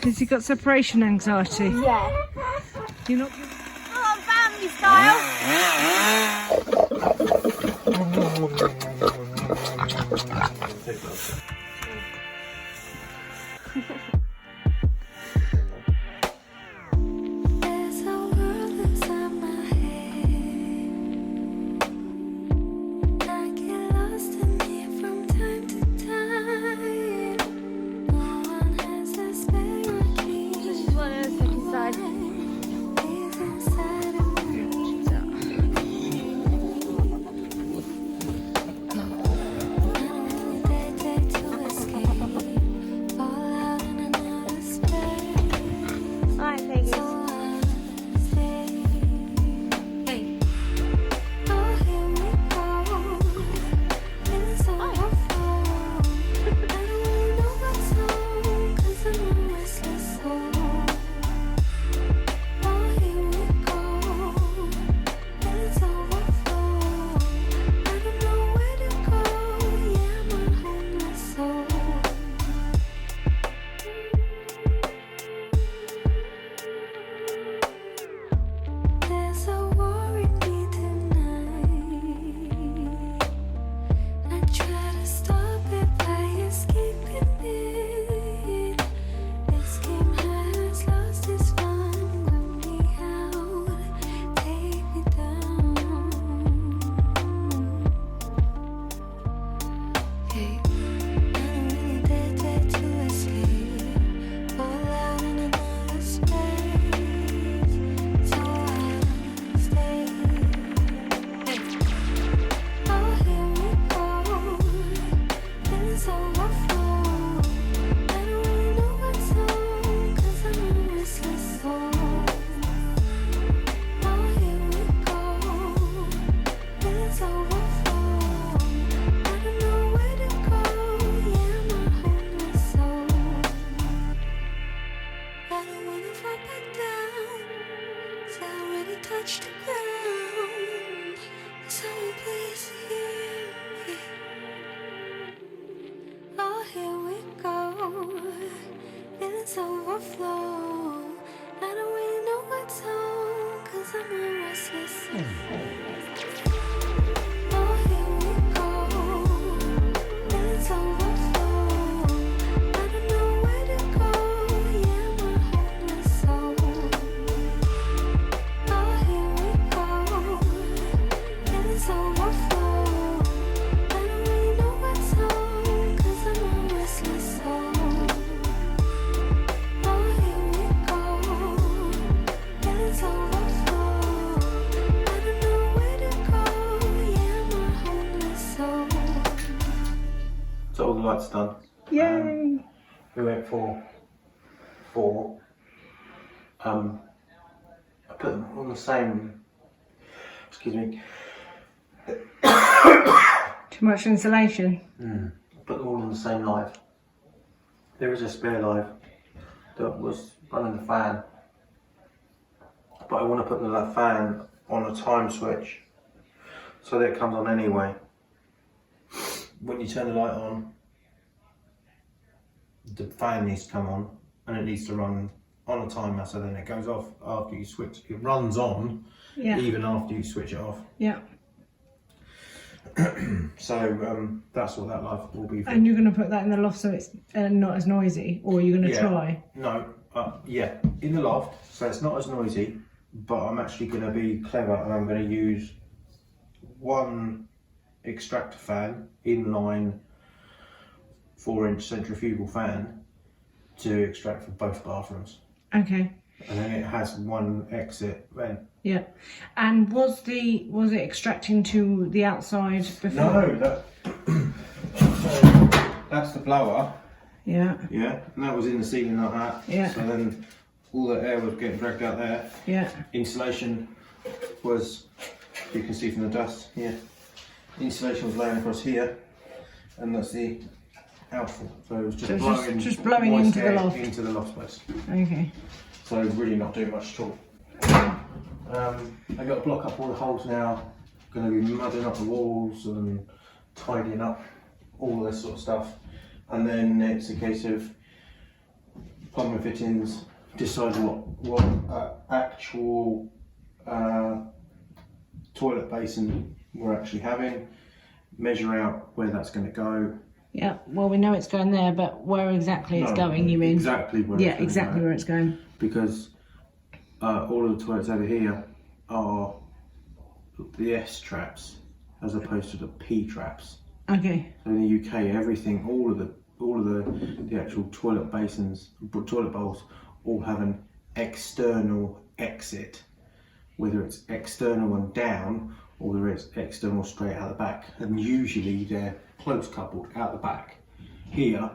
Has he got separation anxiety? Yeah. You're not. Come on, family style. There's a world inside my head. I get lost in it from time to time. No one has a spare key. This is one of the second side. Is inside of me. Day to escape. Fall out in another space. Alright, Vegas. So I stay. Hey. Oh, here we go. It's overflow. I don't really know what's wrong, 'cause I'm a restless soul. Oh, here we go. It's overflow. I don't know where to go. Yeah, I'm a homeless soul. There's a war in me tonight. I try to stop it by escaping it. This game has lost its fun. Gun me out, take me down. Hey, I don't really dare to escape. Fall out in another space. So I stay. Oh, here we go. It's overflow. I don't really know what's wrong, 'cause I'm a restless soul. Oh, here we go. It's overflow. I don't know where to go. Yeah, I'm a homeless soul. I don't wanna fall back down. 'Cause I already touched the ground. Someone please hear me. Oh, here we go. It's overflow. I don't really know what's on, 'cause I'm a restless soul. Oh, here we go. It's overflow. I don't know where to go. Yeah, I'm a homeless soul. Oh, here we go. It's overflow. I don't really know what's on, 'cause I'm a restless soul. Oh, here we go. It's overflow. I don't know where to go. Yeah, I'm a homeless soul. So all the lights done. Yay! We went for 4. I put them on the same. Excuse me. Too much insulation. Put them all on the same live. There is a spare live that was running the fan, but I want to put the fan on a time switch so that it comes on anyway. When you turn the light on, the fan needs to come on and it needs to run on a timer, so then it goes off after you switch. It runs on Yeah. even after you switch it off. Yeah. So that's what that light will be for. And you're going to put that in the loft so it's not as noisy, or you're going to Yeah. try? No, yeah, in the loft, so it's not as noisy, but I'm actually going to be clever and I'm going to use one extractor fan, inline 4-inch centrifugal fan, to extract from both bathrooms. Okay. And then it has one exit vent. Yeah. And was it extracting to the outside before? No, that's the blower. Yeah. Yeah, and that was in the ceiling like that. Yeah. So then all the air was getting dragged out there. Yeah. Insulation was, you can see from the dust here, insulation was laying across here, and that's the outfall. So it was just So it's blowing, just blowing moist into the air loft. into the loft space. Okay. So really not doing much at all. I've got to block up all the holes now. Going to be mudding up the walls and tidying up all this sort of stuff. And then it's a case of plumbing fittings, decide what actual toilet basin we're actually having, measure out where that's going to go. Yeah, well, we know it's going there, but where exactly it's going, you mean? Exactly where Yeah, it's going, exactly right? where it's going. Because all of the toilets over here are the S traps as opposed to the P traps. Okay. So in the UK, everything, all of the actual toilet basins, toilet bowls, all have an external exit, whether it's external and down or whether it's external straight out the back, and usually they're close coupled out the back. Here,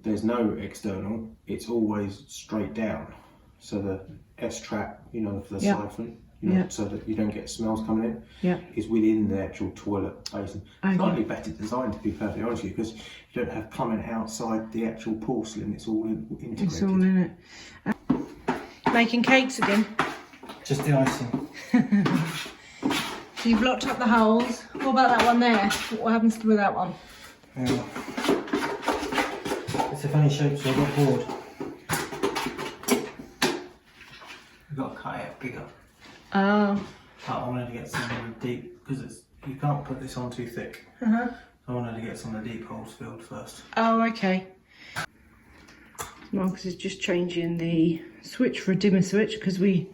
there's no external; it's always straight down. So the S trap, you know, for the siphon, you know, so that you don't get smells coming in, is within the actual toilet basin. Slightly better designed, to be perfectly honest with you, because you don't have plumbing outside the actual porcelain. It's all integrated. It's all in it. Making cakes again. Just the icing. So you've blocked up the holes. What about that one there? What happens with that one? It's a funny shape, so I got bored. We've got to cut it bigger. Oh. But I wanted to get some really deep, because you can't put this on too thick. Uh-huh. I wanted to get some of the deep holes filled first. Oh, okay. Marcus is just changing the switch for a dimmer switch because we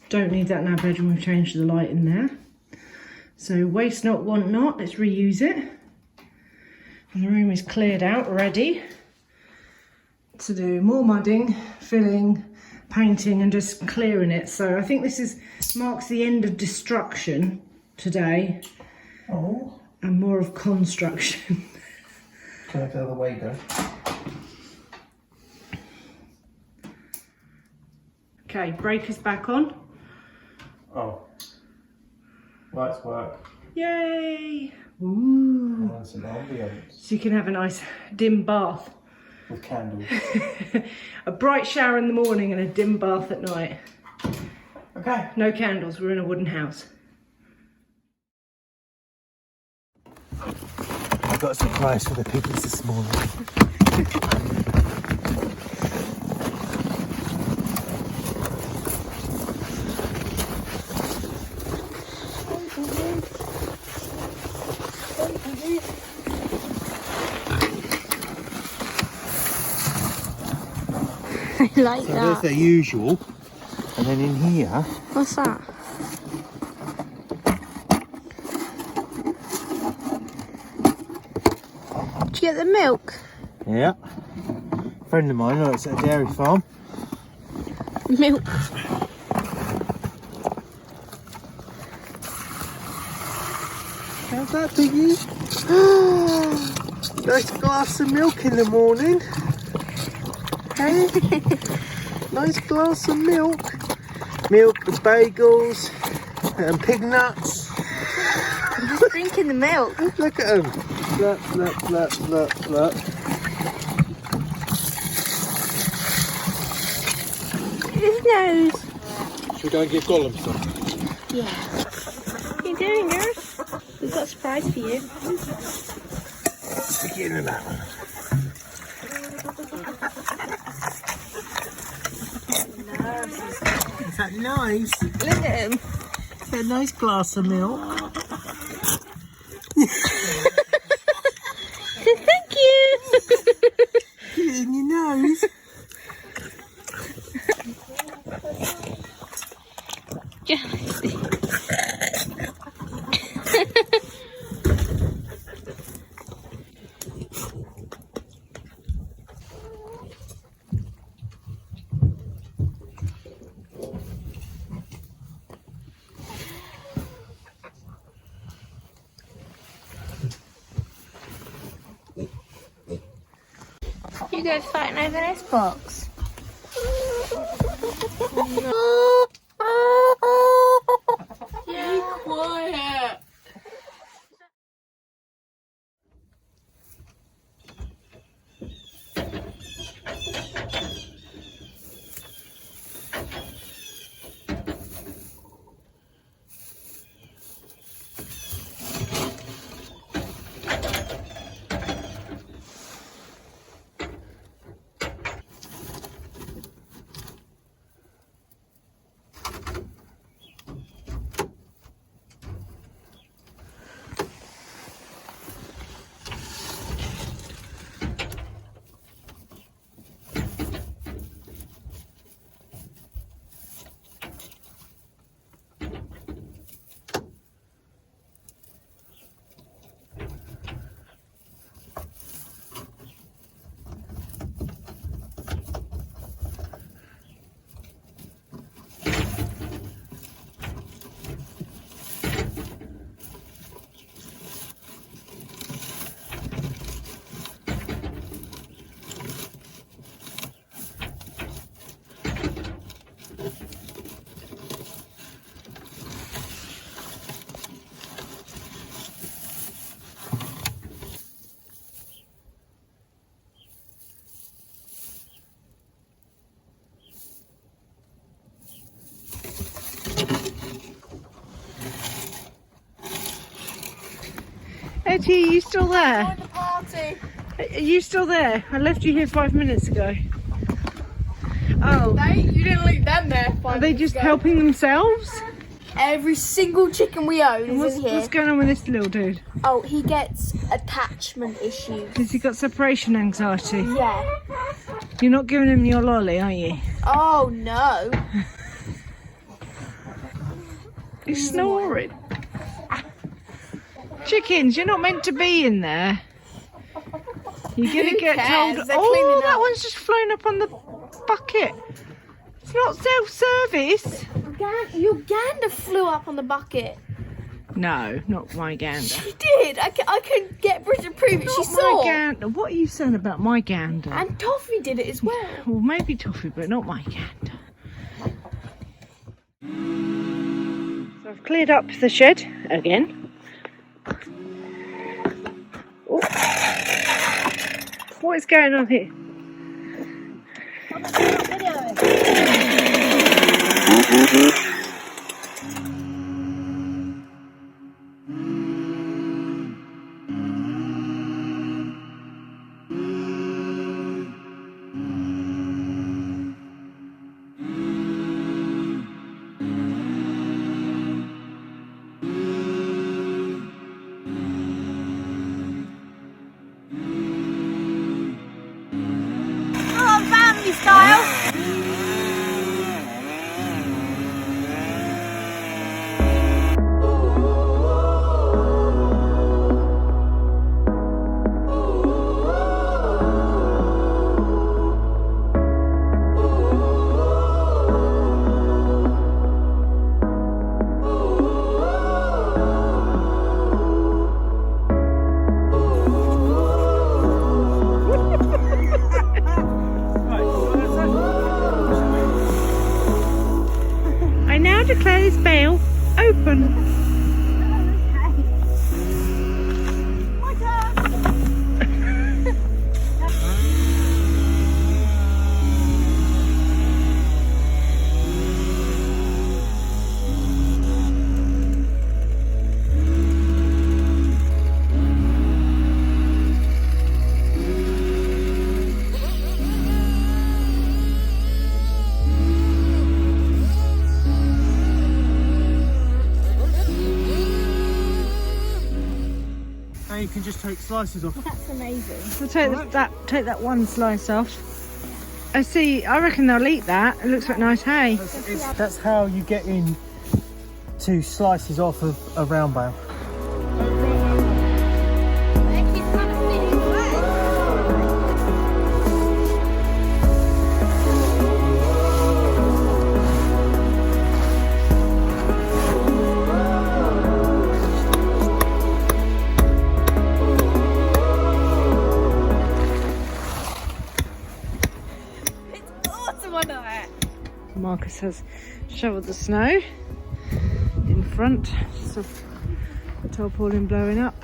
don't need that in our bedroom. We've changed the light in there. So waste not, want not. Let's reuse it. And the room is cleared out, ready to do more mudding, filling, painting and just clearing it. So I think this marks the end of destruction today. Oh. And more of construction. Can I go the way though? Okay, breaker's back on. Oh. Lights work. Yay! Ooh. And some ambience. So you can have a nice dim bath. With candles. A bright shower in the morning and a dim bath at night. Okay. No candles, we're in a wooden house. I've got a surprise for the piggies this morning. I like So there's that. the usual, and then in here, What's that? Did you get the milk? yeah, a friend of mine works at a dairy farm. Milk. How's that, piggy? Nice glass of milk in the morning. Hey, nice glass of milk. Milk with bagels and pig nuts. I'm just drinking the milk. Look at them. Slurp, slurp, slurp, slurp, slurp. His nose. Should we go and give Gollum some? Yeah. What are you doing, Nurse? We've got a surprise for you. Stick it in that one. Is that nice? Look at him. Is that a nice glass of milk? Thank you. Get it in your nose. You guys fighting over this box? Be quiet! Betty, are you still there? Join the party. Are you still there? I left you here 5 minutes ago. Oh, You didn't leave them there. are they just helping themselves? Every single chicken we own is in here. What's going on with this little dude? Oh, he gets attachment issues. Has he got separation anxiety? Yeah. You're not giving him your lolly, are you? Oh no. He's snoring. Chickens, you're not meant to be in there. You're gonna Who get cares? told. They're Oh, cleaning that up. one's just flown up on the bucket. It's not self-service. Your gander flew up on the bucket. No, not my gander. She did. I can get Bridget to prove it. She Not saw. my gander. What are you saying about my gander? And Toffee did it as well. Well, maybe Toffee, but not my gander. So I've cleared up the shed again. Oh. What is going on here? Family style. I now declare this bale open. Now you can just take slices off. That's amazing. We'll take that one slice off. I see. I reckon they'll eat that. It looks like nice hay. That's how you get in to slices off of a round bale. Marcus has shoveled the snow in front, so the tarpaulin blowing up.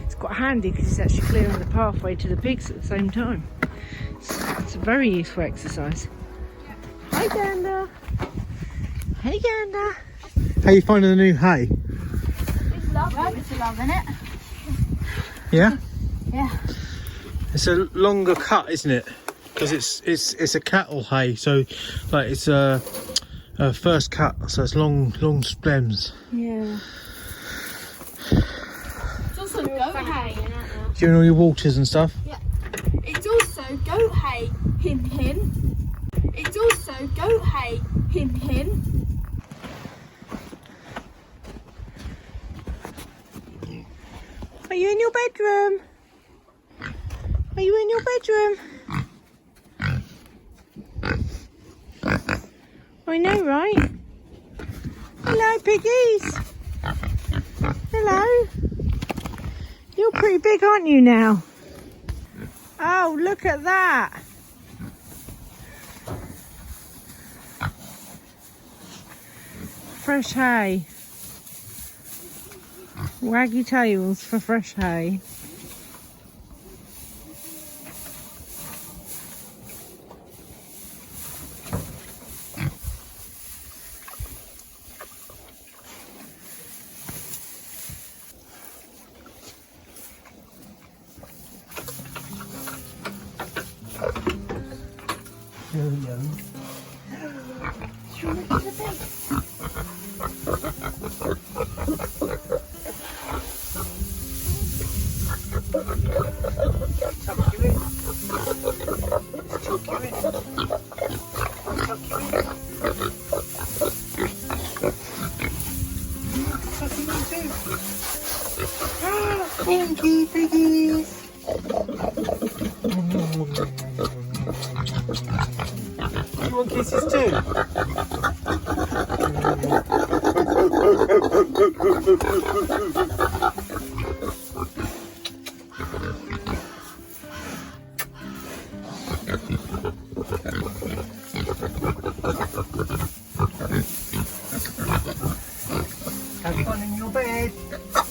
It's quite handy because it's actually clearing the pathway to the pigs at the same time. It's a very useful exercise. Hi Gander! Hey Gander! How are you finding the new hay? It's lovely. It's loving it. Yeah? Yeah. It's a longer cut, isn't it? Because it's a cattle hay, so like it's a first cut, so it's long stems. Yeah. It's also goat hay. Doing all your waters and stuff. Yeah. It's also goat hay. Hin hin. It's also goat hay. Hin hin. Are you in your bedroom? Are you in your bedroom? I know, right? Hello, piggies. Hello. You're pretty big, aren't you now? Oh, look at that. Fresh hay. Waggy tails for fresh hay. Pinky piggies. You want kisses too? Have fun in your bed.